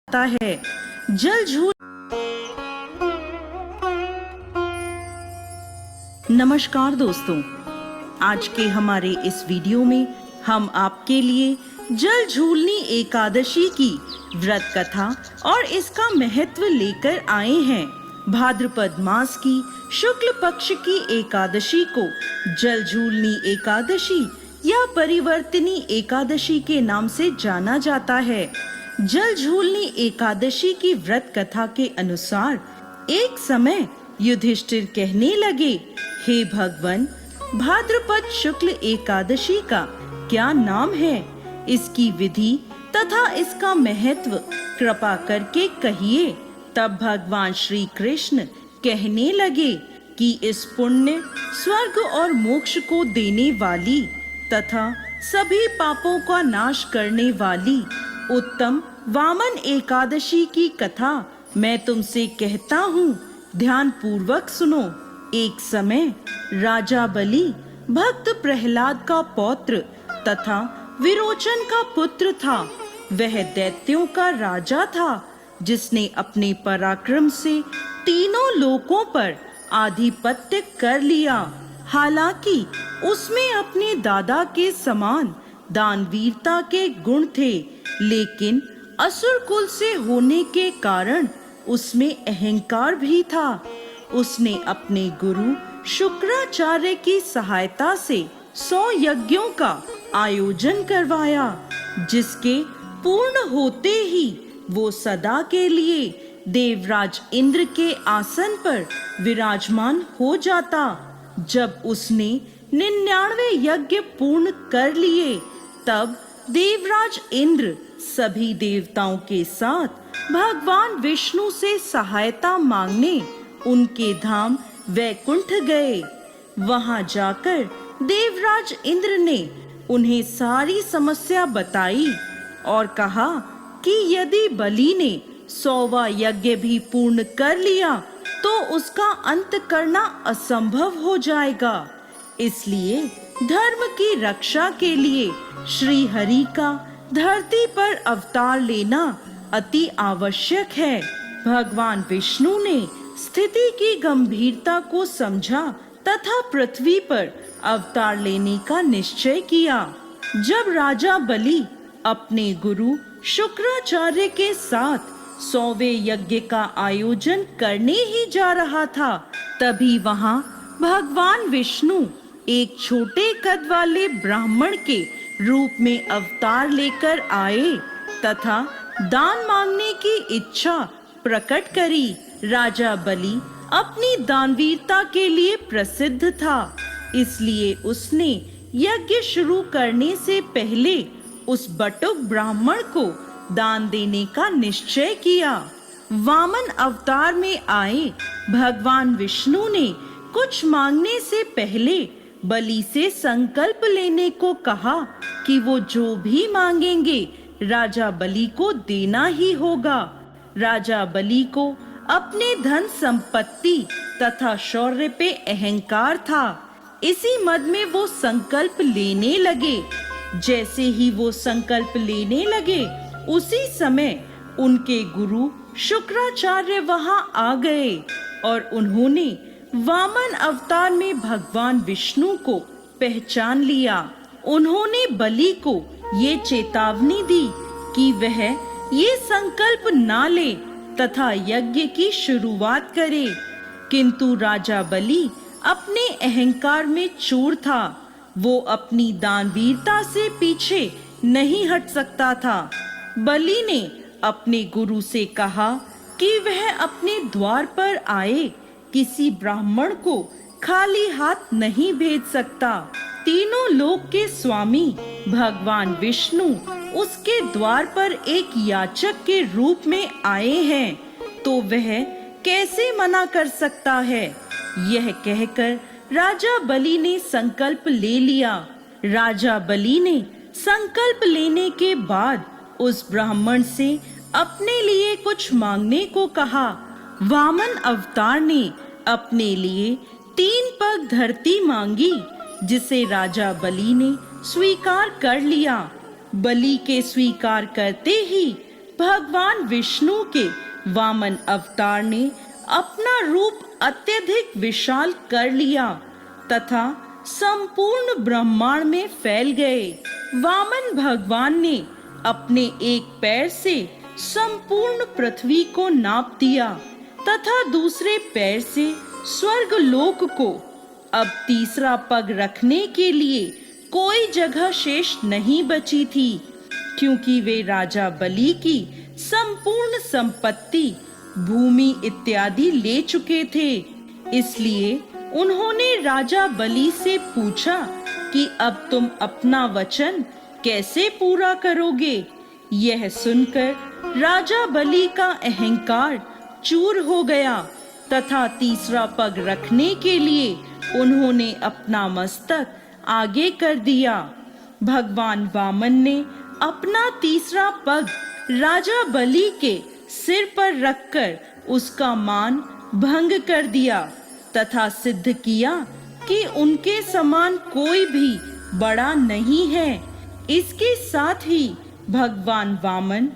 है। जल झूल। नमस्कार दोस्तों, आज के हमारे इस वीडियो में हम आपके लिए जल झूलनी एकादशी की व्रत कथा और इसका महत्व लेकर आए हैं। भाद्रपद मास की शुक्ल पक्ष की एकादशी को जल झूलनी एकादशी या परिवर्तिनी एकादशी के नाम से जाना जाता है। जल झूलनी एकादशी की व्रत कथा के अनुसार एक समय युधिष्ठिर कहने लगे, हे भगवान, भाद्रपद शुक्ल एकादशी का क्या नाम है? इसकी विधि तथा इसका महत्व कृपा करके कहिए। तब भगवान श्री कृष्ण कहने लगे कि इस पुण्य, स्वर्ग और मोक्ष को देने वाली तथा सभी पापों का नाश करने वाली उत्तम वामन एकादशी की कथा मैं तुमसे कहता हूँ, ध्यान पूर्वक सुनो। एक समय राजा बलि भक्त प्रहलाद का पौत्र तथा विरोचन का पुत्र था। वह दैत्यों का राजा था, जिसने अपने पराक्रम से तीनों लोकों पर आधिपत्य कर लिया। हालांकि उसमें अपने दादा के समान दानवीरता के गुण थे, लेकिन असुर कुल से होने के कारण उसमें अहंकार भी था। उसने अपने गुरु शुक्राचार्य की सहायता से 100 यज्ञों का आयोजन करवाया, जिसके पूर्ण होते ही वो सदा के लिए देवराज इंद्र के आसन पर विराजमान हो जाता। जब उसने 99 यज्ञ पूर्ण कर लिए, तब देवराज इंद्र सभी देवताओं के साथ भगवान विष्णु से सहायता मांगने उनके धाम वैकुंठ गए। वहां जाकर देवराज इंद्र ने उन्हें सारी समस्या बताई और कहा कि यदि बलि ने 100वां यज्ञ भी पूर्ण कर लिया तो उसका अंत करना असंभव हो जाएगा। इसलिए धर्म की रक्षा के लिए श्री हरि का धरती पर अवतार लेना अति आवश्यक है। भगवान विष्णु ने स्थिति की गंभीरता को समझा तथा पृथ्वी पर अवतार लेने का निश्चय किया। जब राजा बलि अपने गुरु शुक्राचार्य के साथ 100वें यज्ञ का आयोजन करने ही जा रहा था, तभी वहां भगवान विष्णु एक छोटे कद वाले ब्राह्मण के रूप में अवतार लेकर आए तथा दान मांगने की इच्छा प्रकट करी। राजा बलि अपनी दानवीरता के लिए प्रसिद्ध था, इसलिए उसने यज्ञ शुरू करने से पहले उस बटुक ब्राह्मण को दान देने का निश्चय किया। वामन अवतार में आए भगवान विष्णु ने कुछ मांगने से पहले बलि से संकल्प लेने को कहा कि वो जो भी मांगेंगे राजा बलि को देना ही होगा। राजा बलि को अपने धन संपत्ति तथा शौर्य पे अहंकार था। इसी मद में वो संकल्प लेने लगे। जैसे ही वो संकल्प लेने लगे, उसी समय उनके गुरु शुक्राचार्य वहां आ गए और उन्होंने वामन अवतार में भगवान विष्णु को पहचान लिया। उन्होंने बलि को ये चेतावनी दी कि वह ये संकल्प ना ले तथा यज्ञ की शुरुआत करे, किंतु राजा बलि अपने अहंकार में चूर था। वो अपनी दानवीरता से पीछे नहीं हट सकता था। बलि ने अपने गुरु से कहा कि वह अपने द्वार पर आए किसी ब्राह्मण को खाली हाथ नहीं भेज सकता। तीनों लोक के स्वामी भगवान विष्णु उसके द्वार पर एक याचक के रूप में आए हैं, तो वह कैसे मना कर सकता है? यह कहकर राजा बलि ने संकल्प ले लिया। राजा बलि ने संकल्प लेने के बाद उस ब्राह्मण से अपने लिए कुछ मांगने को कहा। वामन अवतार ने अपने लिए 3 पग धरती मांगी, जिसे राजा बलि ने स्वीकार कर लिया। बलि के स्वीकार करते ही भगवान विष्णु के वामन अवतार ने अपना रूप अत्यधिक विशाल कर लिया तथा संपूर्ण ब्रह्मांड में फैल गए। वामन भगवान ने अपने एक पैर से संपूर्ण पृथ्वी को नाप दिया तथा दूसरे पैर से स्वर्ग लोक को। अब तीसरा पग रखने के लिए कोई जगह शेष नहीं बची थी, क्योंकि वे राजा बलि की संपूर्ण संपत्ति, भूमि इत्यादि ले चुके थे। इसलिए उन्होंने राजा बलि से पूछा कि अब तुम अपना वचन कैसे पूरा करोगे। यह सुनकर राजा बलि का अहंकार चूर हो गया तथा तीसरा पग रखने के लिए उन्होंने अपना मस्तक आगे कर दिया। भगवान वामन ने अपना तीसरा पग राजा बलि के सिर पर रखकर उसका मान भंग कर दिया तथा सिद्ध किया कि उनके समान कोई भी बड़ा नहीं है। इसके साथ ही भगवान वामन